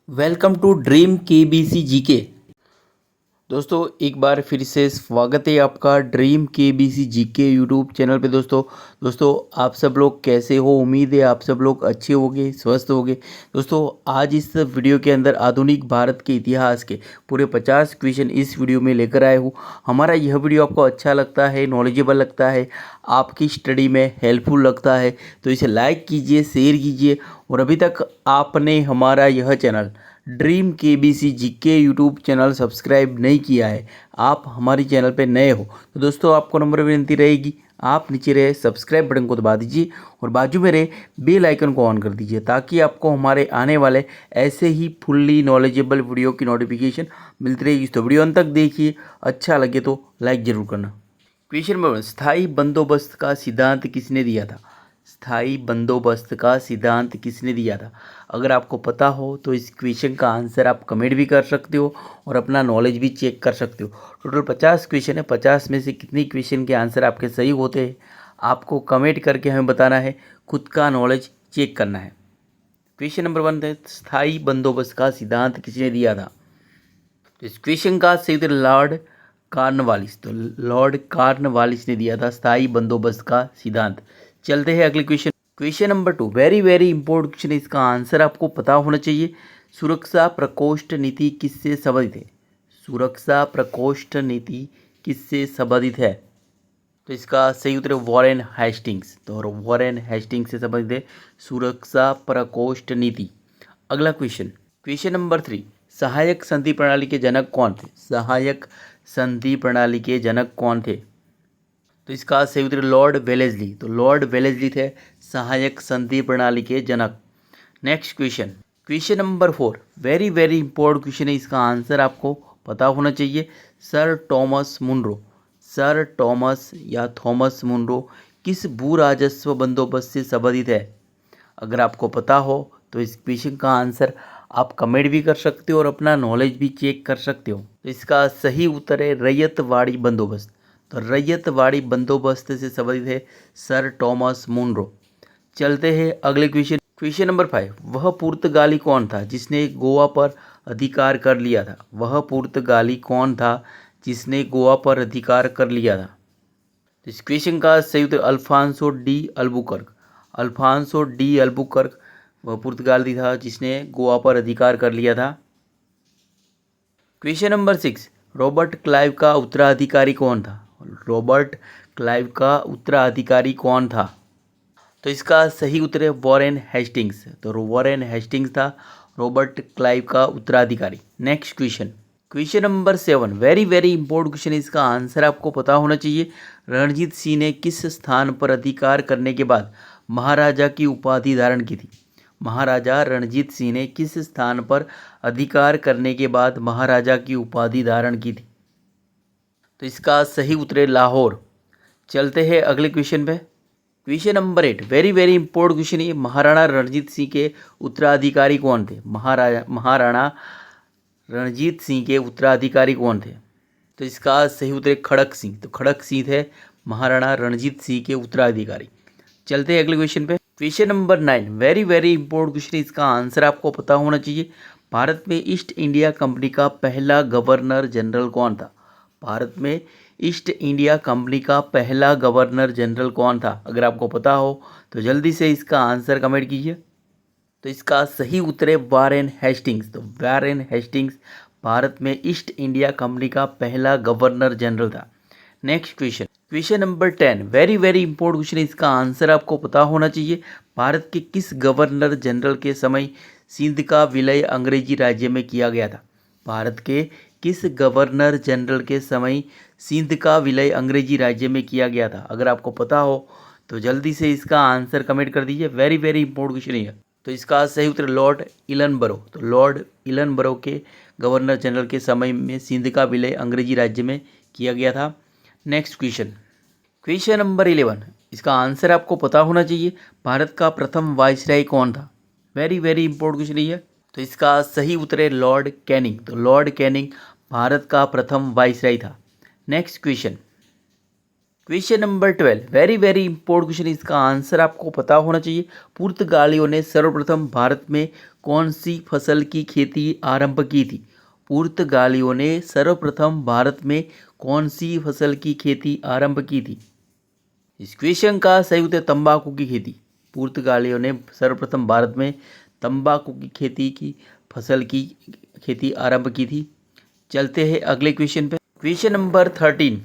Welcome to dream KBC GK. दोस्तों एक बार फिर से स्वागत है आपका dream KBC GK YouTube channel पे। दोस्तों आप सब लोग कैसे हो? उम्मीद है आप सब लोग अच्छे होंगे, स्वस्थ होंगे। दोस्तों आज इस वीडियो के अंदर आधुनिक भारत के इतिहास के पूरे 50 क्वेश्चन इस वीडियो में लेकर आए हूँ। हमारा यह वीडियो आपको अच्छा लगता है, नॉलेजेबल लगता है, आपकी स्टडी में हेल्पफुल लगता है तो इसे लाइक कीजिए, शेयर कीजिए। और अभी तक आपने हमारा यह channel dream KBC GK YouTube channel subscribe नहीं किया है, आप हमारे चैनल पे नए हो तो दोस्तों आपको नम्र विनती रहेगी, आप नीचे रहे सब्सक्राइब बटन को दबा दीजिए और बाजू में रहे बेल आइकन को ऑन कर दीजिए ताकि आपको हमारे आने वाले ऐसे ही फुल्ली नॉलेजेबल वीडियो की नोटिफिकेशन मिलती रहेगी। तो वीडियो अंत तक देखिए, अच्छा लगे तो लाइक ज़रूर करना। क्वेश्चन नंबर 1, स्थायी बंदोबस्त का सिद्धांत किसने दिया था? स्थायी बंदोबस्त का सिद्धांत किसने दिया था? अगर आपको पता हो तो इस क्वेश्चन का आंसर आप कमेंट भी कर सकते हो और अपना नॉलेज भी चेक कर सकते हो। टोटल 50 क्वेश्चन है, 50 में से कितनी क्वेश्चन के आंसर आपके सही होते हैं आपको कमेंट करके हमें बताना है, खुद का नॉलेज चेक करना है। क्वेश्चन नंबर 1 है, स्थायी बंदोबस्त का सिद्धांत किसने दिया था? तो इस क्वेश्चन का सही उत्तर लॉर्ड कॉर्नवालिस। तो लॉर्ड कॉर्नवालिस ने दिया था स्थायी बंदोबस्त का सिद्धांत। चलते हैं अगले question. Question number 2, very very important question है, इसका आंसर आपको पता होना चाहिए। सुरक्षा प्रकोष्ठ नीति किससे संबंधित है? सुरक्षा प्रकोष्ठ नीति किससे संबंधित है? तो इसका सही उत्तर है वॉरेन हेस्टिंग्स। तो वॉरेन हेस्टिंग्स से संबंधित है सुरक्षा प्रकोष्ठ नीति। अगला क्वेश्चन, क्वेश्चन नंबर 3, सहायक संधि प्रणाली के जनक कौन थे? सहायक संधि प्रणाली के जनक कौन थे? तो इसका सही उत्तर लॉर्ड वेलेस्ली। तो लॉर्ड वेलेस्ली थे सहायक संधि प्रणाली के जनक। Next question, question number 4, very very important question है, इसका आंसर आपको पता होना चाहिए। Sir Thomas Munro, sir Thomas या थॉमस मुनरो किस भू राजस्व बंदोबस्त से संबंधित है? अगर आपको पता हो तो इस क्वेश्चन का आंसर आप कमेंट भी कर सकते हो और अपना नॉलेज भी चेक कर सकते हो। तो इसका सही उत्तर है रैयतवाड़ी बंदोबस्त। तो रैयतवाड़ी बंदोबस्त से संबंधित है सर टॉमस मुनरो। चलते हैं अगले क्वेश्चन। क्वेश्चन नंबर 5, वह पुर्तगाली कौन था जिसने गोवा पर अधिकार कर लिया था? वह पुर्तगाली कौन था जिसने गोवा पर अधिकार कर लिया था? इस क्वेश्चन का सही उत्तर Alfonso de Albuquerque. Alfonso de Albuquerque वह पुर्तगाली था जिसने गोवा पर अधिकार कर लिया था। क्वेश्चन नंबर 6, रॉबर्ट क्लाइव का उत्तराधिकारी कौन था? रॉबर्ट क्लाइव का उत्तराधिकारी कौन था? तो इसका सही उत्तर है वॉरेन हेस्टिंग्स। तो वॉरेन हेस्टिंग्स था रॉबर्ट क्लाइव का उत्तराधिकारी। Next question, question number 7, very very important question है, इसका आंसर आपको पता होना चाहिए। रणजीत सिंह ने किस स्थान पर अधिकार करने के बाद महाराजा की उपाधि धारण की थी? महाराजा रणजीत सिंह ने किस स्थान पर अधिकार करने के बाद महाराजा की उपाधि धारण की थी? तो इसका सही उत्तर है लाहौर। चलते हैं अगले क्वेश्चन पे। Question number 8, very very important question है, महाराणा रणजीत सिंह के उत्तराधिकारी कौन थे? महाराणा रणजीत सिंह के उत्तराधिकारी कौन थे? तो इसका सही उत्तर है खड़क सिंह। तो खड़क सिंह थे महाराणा रणजीत सिंह के उत्तराधिकारी। चलते हैं अगले क्वेश्चन पे। Question number 9, very very important question है, इसका आंसर आपको पता होना चाहिए। भारत में ईस्ट इंडिया कंपनी का पहला गवर्नर जनरल कौन था? भारत में ईस्ट इंडिया कंपनी का पहला गवर्नर जनरल कौन था? अगर आपको पता हो तो जल्दी से इसका आंसर कमेंट कीजिए। तो इसका सही उत्तर है वॉरेन हेस्टिंग्स। तो वॉरेन हेस्टिंग्स भारत में ईस्ट इंडिया कंपनी का पहला गवर्नर जनरल था। Next question, question number 10, very very important question है, इसका आंसर आपको पता होना चाहिए। भारत के किस गवर्नर जनरल के समय सिंध का विलय अंग्रेजी राज्य में किया गया था? भारत के किस गवर्नर जनरल के समय सिंध का विलय अंग्रेजी राज्य में किया गया था? अगर आपको पता हो तो जल्दी से इसका आंसर कमेंट कर दीजिए। वेरी वेरी इंपॉर्टेंट क्वेश्चन है। तो इसका सही उत्तर लॉर्ड इलनबरो। तो लॉर्ड इलनबरो के गवर्नर जनरल के समय में सिंध का विलय अंग्रेजी राज्य में किया गया था। नेक्स्ट क्वेश्चन, क्वेश्चन नंबर 11, इसका आंसर आपको पता होना चाहिए। भारत का प्रथम वायसराय कौन था? वेरी वेरी इंपॉर्टेंट क्वेश्चन है। तो इसका सही उत्तर है लॉर्ड कैनिंग। तो लॉर्ड कैनिंग भारत का प्रथम वायसराय था। Next question, question number 12, very very important question, इसका आंसर आपको पता होना चाहिए। पुर्तगालियों ने सर्वप्रथम भारत में कौन सी फसल की खेती आरंभ की थी? पुर्तगालियों ने सर्वप्रथम भारत में कौन सी फसल की खेती आरंभ की थी? इस क्वेश्चन का सही उत्तर तंबाकू की खेती। पुर्तगालियों ने सर्वप्रथम भारत में तंबाकू की खेती की फसल की खेती आरंभ की थी। चलते हैं अगले क्वेश्चन पे। क्वेश्चन नंबर 13,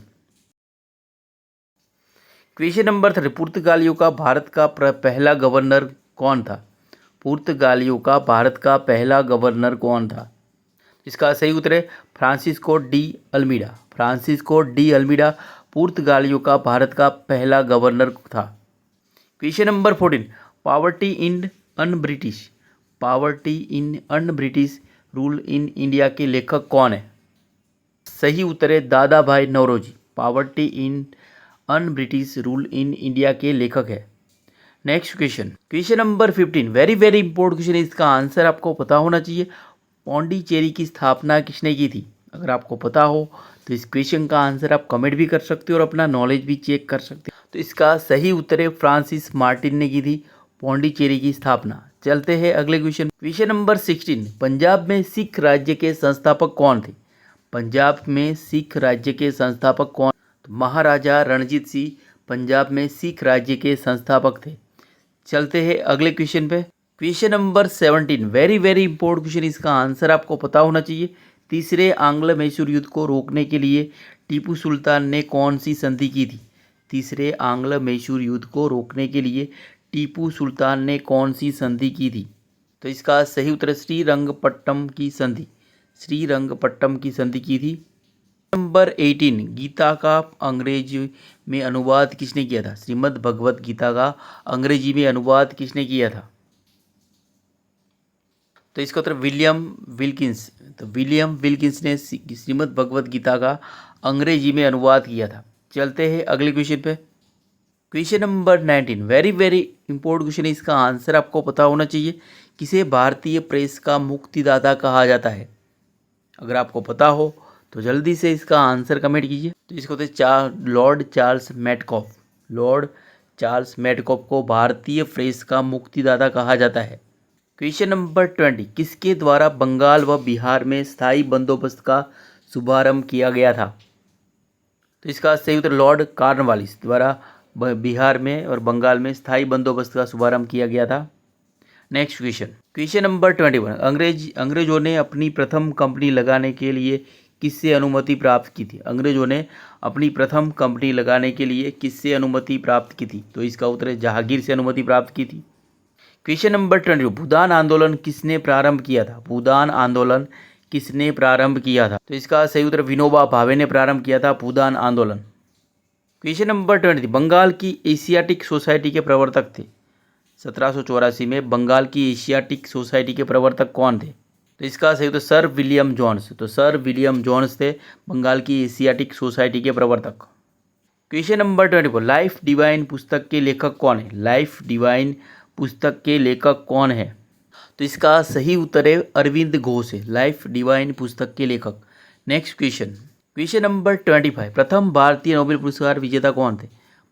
क्वेश्चन नंबर 13, पुर्तगालियों का भारत का पहला गवर्नर कौन था? पुर्तगालियों का भारत का पहला गवर्नर कौन था? इसका सही उत्तर है Francisco de Almeida. Francisco de Almeida पुर्तगालियों का भारत का पहला गवर्नर था। Question number 14, poverty in un British, poverty in un British rule in India के लेखक कौन है? सही उत्तर है Dadabhai Naoroji. Poverty in un British rule in India के लेखक है। Next question, question number 15, very very important question है, इसका आंसर आपको पता होना चाहिए। पौंडीचेरी की स्थापना किसने की थी? अगर आपको पता हो तो इस क्वेश्चन का आंसर आप कमेंट भी कर सकते हो और अपना नॉलेज भी चेक कर सकते हो। तो इसका सही उत्तर है फ्रांसिस मार्टिन ने की थी पौंडीचेरी की स्थापना। चलते हैं अगले क्वेश्चन। क्वेश्चन नंबर 16, पंजाब में सिख राज्य के संस्थापक कौन थे? पंजाब में सिख राज्य के संस्थापक कौन? तो महाराजा रणजीत सिंह पंजाब में सिख राज्य के संस्थापक थे। चलते हैं अगले क्वेश्चन पे। Question number 17, very very important question, इसका आंसर आपको पता होना चाहिए। तीसरे आंग्ल मैसूर युद्ध को रोकने के लिए टीपू सुल्तान ने कौन सी संधि की थी? तीसरे आंग्ल मैसूर युद्ध को रोकने के लिए टीपू सुल्तान ने कौन सी संधि की थी? तो इसका सही उत्तर श्रीरंगपट्टम की संधि। श्रीरंगपट्टम की संधि की थी। नंबर 18, गीता का अंग्रेजी में अनुवाद किसने किया था? श्रीमद् भगवत गीता का अंग्रेजी में अनुवाद किसने किया था? तो इसका उत्तर विलियम विल्किंस। तो विलियम विल्किंस ने श्रीमद् भगवत गीता का अंग्रेजी में अनुवाद किया था। चलते हैं अगले क्वेश्चन पे। Question number 19, very very important question है, इसका आंसर आपको पता होना चाहिए। किसे भारतीय प्रेस का मुक्तिदाता कहा जाता है? अगर आपको पता हो तो जल्दी से इसका आंसर कमेंट कीजिए। तो इसको होते Lord Charles Metcalfe. Lord Charles Metcalfe को भारतीय प्रेस का मुक्तिदाता कहा जाता है। क्वेश्चन नंबर 20, किसके द्वारा बंगाल व बिहार में स्थायी बंदोबस्त का शुभारंभ किया गया था? तो इसका सही उत्तर लॉर्ड कॉर्नवालिस द्वारा बिहार में और बंगाल में स्थायी बंदोबस्त का शुभारंभ किया गया था। नेक्स्ट क्वेश्चन, क्वेश्चन नंबर 21, अंग्रेजों ने अपनी प्रथम कंपनी लगाने के लिए किससे अनुमति प्राप्त की थी? अंग्रेजों ने अपनी प्रथम कंपनी लगाने के लिए किससे अनुमति प्राप्त की थी? तो इसका उत्तर है जहांगीर से अनुमति प्राप्त की थी। क्वेश्चन नंबर 22, भूदान आंदोलन किसने प्रारंभ किया था? भूदान आंदोलन किसने प्रारंभ किया था? तो इसका सही उत्तर विनोबा भावे ने प्रारंभ किया था भूदान आंदोलन। क्वेश्चन नंबर 23, बंगाल की एशियाटिक सोसाइटी के प्रवर्तक थे। 1784 में बंगाल की एशियाटिक सोसाइटी के प्रवर्तक कौन थे? तो इसका सही उत्तर सर विलियम जॉन्स। तो सर विलियम जॉन्स थे बंगाल की एशियाटिक सोसाइटी के प्रवर्तक। क्वेश्चन नंबर 24, लाइफ डिवाइन पुस्तक के लेखक कौन है? लाइफ डिवाइन पुस्तक के लेखक कौन है? तो इसका सही उत्तर है अरविंद घोष है लाइफ डिवाइन पुस्तक के लेखक। नेक्स्ट क्वेश्चन, क्वेश्चन नंबर 25, प्रथम भारतीय नोबेल पुरस्कार विजेता कौन थे?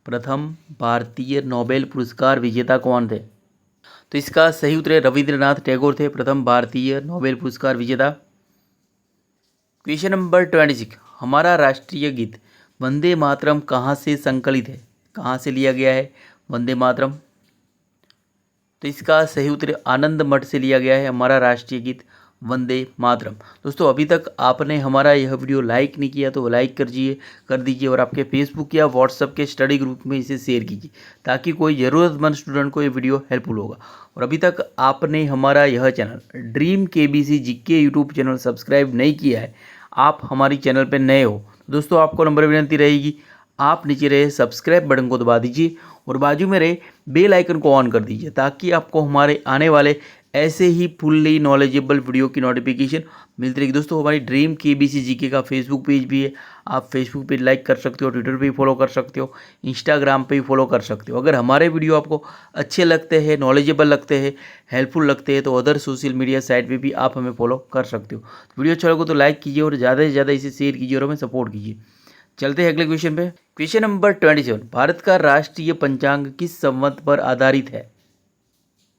प्रथम भारतीय नोबेल पुरस्कार विजेता कौन थे? तो इसका सही उत्तर रविंद्रनाथ टैगोर थे प्रथम भारतीय नोबेल पुरस्कार विजेता। क्वेश्चन नंबर 26, हमारा राष्ट्रीय गीत वंदे मातरम कहाँ से संकलित है? कहाँ से लिया गया है वंदे मातरम? तो इसका सही उत्तर आनंद मठ से लिया गया है हमारा राष्ट्रीय गीत वंदे मातरम। दोस्तों अभी तक आपने हमारा यह वीडियो लाइक नहीं किया तो लाइक कर दीजिए और आपके फेसबुक या व्हाट्सएप के स्टडी ग्रुप में इसे शेयर कीजिए ताकि कोई ज़रूरतमंद स्टूडेंट को ये वीडियो हेल्पफुल होगा। और अभी तक आपने हमारा यह channel dream KBC GK YouTube channel subscribe नहीं किया है, आप हमारी चैनल पर नए हो, दोस्तों आपको नंबर विनती रहेगी आप नीचे रहे सब्सक्राइब बटन को दबा दीजिए और बाजू में रहे बेल आइकन को ऑन कर दीजिए ताकि आपको हमारे आने वाले ऐसे ही फुल्ली नॉलेजेबल वीडियो की नोटिफिकेशन मिलती रहेगी। दोस्तों हमारी ड्रीम केबीसी जीके का फेसबुक पेज भी है, आप फेसबुक पेज लाइक कर सकते हो, ट्विटर पे भी फॉलो कर सकते हो, इंस्टाग्राम पे भी फॉलो कर सकते हो। अगर हमारे वीडियो आपको अच्छे लगते हैं, नॉलेजेबल लगते हैं, हेल्पफुल लगते हैं तो अदर सोशल मीडिया साइट पे भी आप हमें फॉलो कर सकते हो। वीडियो अच्छा लगे तो लाइक कीजिए और ज़्यादा से ज़्यादा इसे शेयर कीजिए और हमें सपोर्ट कीजिए। चलते हैं अगले क्वेश्चन पे। क्वेश्चन नंबर 27, भारत का राष्ट्रीय पंचांग किस संवत पर आधारित है?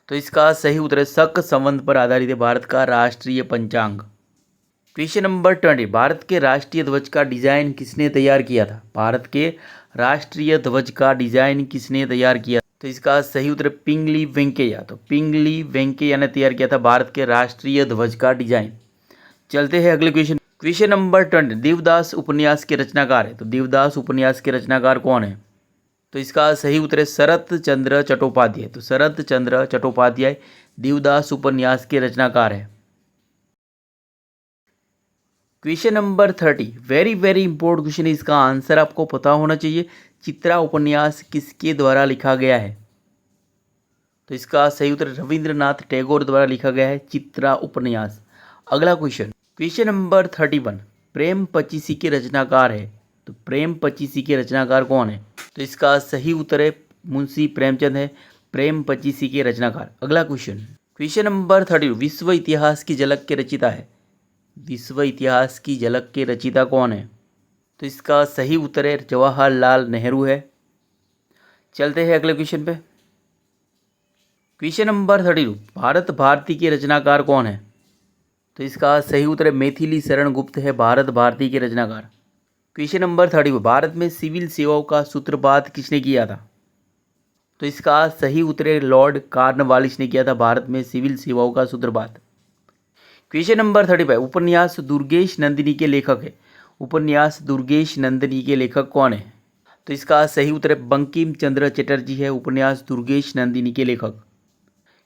तो इसका सही उत्तर है शक संवत पर आधारित है भारत का राष्ट्रीय पंचांग। क्वेश्चन नंबर 20, भारत के राष्ट्रीय ध्वज का डिजाइन किसने तैयार किया था? भारत के राष्ट्रीय ध्वज का डिजाइन किसने तैयार किया? तो इसका सही उत्तर पिंगली वेंकैया। तो पिंगली वेंकैया ने तैयार किया था भारत के राष्ट्रीय ध्वज का डिजाइन। चलते हैं अगले क्वेश्चन। क्वेश्चन नंबर 20, देवदास उपन्यास के रचनाकार है। तो देवदास उपन्यास के रचनाकार कौन है? तो इसका सही उत्तर है शरत चंद्र चट्टोपाध्याय। तो शरत चंद्र चट्टोपाध्याय देवदास उपन्यास के रचनाकार है। Question number 30, very very important question है, इसका आंसर आपको पता होना चाहिए। चित्रा उपन्यास किसके द्वारा लिखा गया है? तो इसका सही उत्तर रविंद्रनाथ टैगोर द्वारा लिखा गया है चित्रा उपन्यास। अगला क्वेश्चन, क्वेश्चन नंबर 31, प्रेम पचीसी के रचनाकार है। तो प्रेम पचीसी के रचनाकार कौन है? तो इसका सही उत्तर है मुंशी प्रेमचंद है प्रेम पचीसी के रचनाकार। अगला क्वेश्चन, क्वेश्चन नंबर 32, विश्व इतिहास की झलक के रचिता है। विश्व इतिहास की झलक के रचिता कौन है? तो इसका सही उत्तर है जवाहरलाल नेहरू है। चलते हैं अगले क्वेश्चन पे। क्वेश्चन नंबर 32, भारत भारती के रचनाकार कौन है? तो इसका सही उत्तर है मैथिली शरण गुप्त है भारत भारती के रचनाकार। क्वेश्चन नंबर 34, भारत में सिविल सेवाओं का सूत्रपात किसने किया था? तो इसका सही उत्तर है लॉर्ड कॉर्नवालिस ने किया था भारत में सिविल सेवाओं का सूत्रपात। क्वेश्चन नंबर 35, उपन्यास दुर्गेश नंदिनी के लेखक है। उपन्यास दुर्गेश नंदिनी के लेखक कौन है? तो इसका सही उत्तर है बंकिम चंद्र चटर्जी है उपन्यास दुर्गेश नंदिनी के लेखक।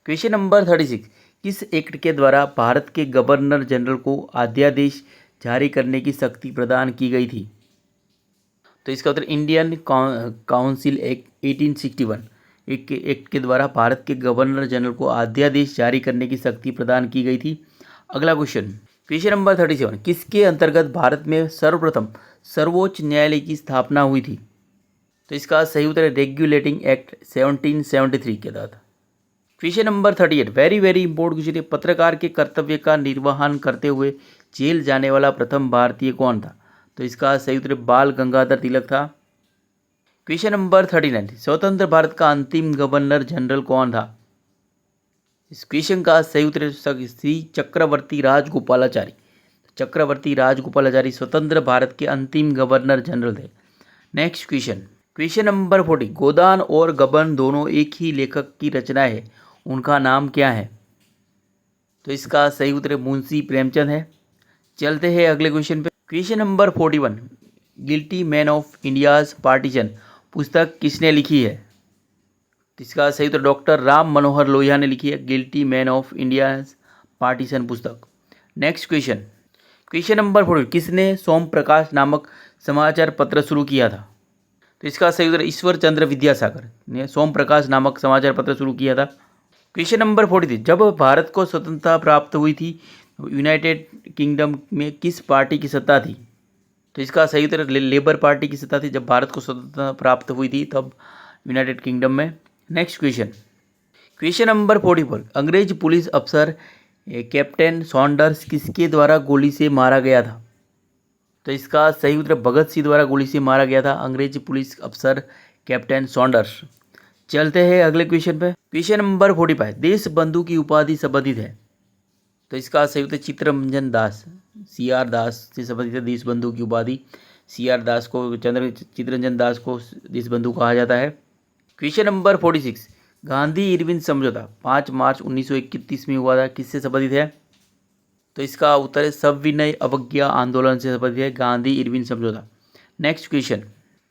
क्वेश्चन नंबर 36, किस एक्ट के द्वारा भारत के गवर्नर जनरल को अध्यादेश जारी करने की शक्ति प्रदान की गई थी? तो इसका उत्तर इंडियन काउंसिल एक्ट 1861 एक्ट के द्वारा भारत के गवर्नर जनरल को अध्यादेश जारी करने की शक्ति प्रदान की गई थी। अगला क्वेश्चन, क्वेश्चन नंबर 37, किसके अंतर्गत भारत में सर्वप्रथम सर्वोच्च न्यायालय की स्थापना हुई थी? तो इसका सही उत्तर है रेगुलेटिंग एक्ट 1773 के तहत। Question number 38, very very important question है, पत्रकार के कर्तव्य का निर्वहन करते हुए जेल जाने वाला प्रथम भारतीय कौन था? तो इसका सही उत्तर बाल गंगाधर तिलक था। क्वेश्चन नंबर 39, स्वतंत्र भारत का अंतिम गवर्नर जनरल कौन था? इस क्वेश्चन का सही उत्तर श्री चक्रवर्ती राजगोपालाचारी। चक्रवर्ती राजगोपालाचारी स्वतंत्र भारत के अंतिम गवर्नर जनरल थे। नेक्स्ट क्वेश्चन, क्वेश्चन नंबर 40, गोदान और गबन दोनों एक ही लेखक की रचना है, उनका नाम क्या है? तो इसका सही उत्तर मुंशी प्रेमचंद है। चलते हैं अगले क्वेश्चन पे। Question number 41, guilty man of India's partition पुस्तक किसने लिखी है? इसका सही उत्तर डॉक्टर राम मनोहर लोहिया ने लिखी है guilty man of India's partition पुस्तक। नेक्स्ट क्वेश्चन, क्वेश्चन नंबर 40, किसने सोम प्रकाश नामक समाचार पत्र शुरू किया था? तो इसका सही उत्तर ईश्वर चंद्र विद्यासागर ने सोम प्रकाश नामक समाचार पत्र शुरू किया था। क्वेश्चन नंबर 43, जब भारत को स्वतंत्रता प्राप्त हुई थी यूनाइटेड किंगडम में किस पार्टी की सत्ता थी? तो इसका सही उत्तर लेबर पार्टी की सत्ता थी जब भारत को स्वतंत्रता प्राप्त हुई थी तब यूनाइटेड किंगडम में। नेक्स्ट क्वेश्चन, क्वेश्चन नंबर 44, अंग्रेज पुलिस अफसर कैप्टन सॉन्डर्स किसके द्वारा गोली से मारा गया था? तो इसका सही उत्तर भगत सिंह द्वारा गोली से मारा गया था अंग्रेज पुलिस अफसर कैप्टन सॉन्डर्स। चलते हैं अगले क्वेश्चन पे। क्वेश्चन नंबर 45, देश बंधु की उपाधि संबंधित है। तो इसका सही उत्तर चित्ररंजन दास CR दास से संबंधित है देश बंधु की उपाधि। CR दास को चित्ररंजन दास को देश बंधु कहा जाता है। क्वेश्चन नंबर 46, गांधी इरविन समझौता 5 मार्च 1931 में हुआ था, किससे संबंधित है? तो इसका उत्तर है सविनय अवज्ञा आंदोलन से संबंधित है गांधी इरविन समझौता। Next question,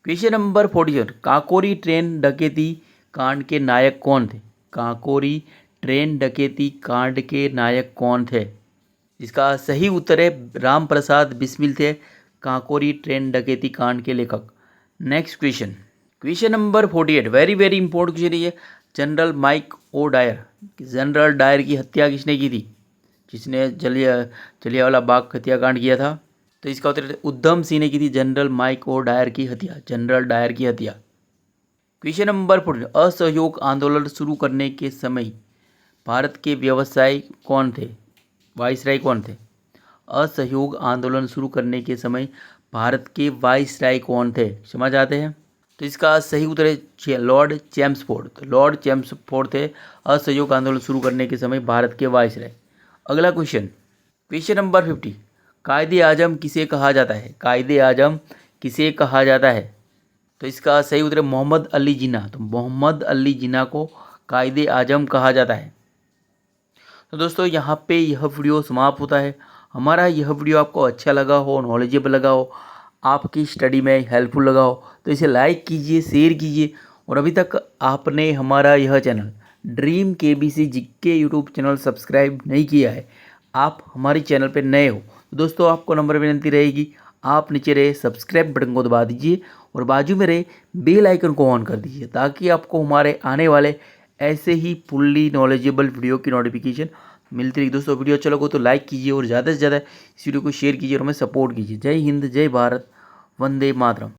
question number 47, Kakori train डकैती कांड के नायक कौन थे? काकोरी ट्रेन डकैती कांड के नायक कौन थे? इसका सही उत्तर है राम प्रसाद बिस्मिल थे काकोरी ट्रेन डकैती कांड के लेखक। Next question, question number 48, very very important question है, general mic O Dyer, general Dyer की हत्या किसने की थी? जिसने जलियांवाला बाग हत्याकांड किया था। तो इसका उत्तर उधम सिंह ने की थी जनरल माइक ओ डायर की हत्या, जनरल डायर की हत्या। क्वेश्चन नंबर 49, असहयोग आंदोलन शुरू करने के समय भारत के व्यवसायी कौन थे? वाइसराय कौन थे? असहयोग आंदोलन शुरू करने के समय भारत के वाइसराय कौन थे? समझ आते हैं। तो इसका सही उत्तर है लॉर्ड चैम्सफोर्ड। तो लॉर्ड चैम्सफोर्ड थे असहयोग आंदोलन शुरू करने के समय भारत के वाइसराय। अगला क्वेश्चन नंबर 50। कायदे आजम किसे कहा जाता है? कायदे आजम किसे कहा जाता है? तो इसका सही उत्तर है मोहम्मद अली जिन्ना। तो मोहम्मद अली जिन्ना को कायदे आजम कहा जाता है। तो दोस्तों यहाँ पे यह वीडियो समाप्त होता है। हमारा यह वीडियो आपको अच्छा लगा हो, नॉलेजेबल लगा हो, आपकी स्टडी में हेल्पफुल लगा हो तो इसे लाइक कीजिए, शेयर कीजिए। और अभी तक आपने हमारा यह channel dream KBC GK YouTube channel subscribe नहीं किया है, आप हमारे चैनल पर नए हो तो दोस्तों आपको नंबर विनती रहेगी, आप नीचे रहे सब्सक्राइब बटन को दबा दीजिए और बाजू में रहे बेल आइकन को ऑन कर दीजिए ताकि आपको हमारे आने वाले ऐसे ही फुल्ली नॉलेजेबल वीडियो की नोटिफिकेशन मिलती रही। दोस्तों वीडियो अच्छा लगे तो लाइक कीजिए और ज़्यादा से ज़्यादा इस वीडियो को शेयर कीजिए और हमें सपोर्ट कीजिए। जय हिंद, जय भारत, वंदे मातरम।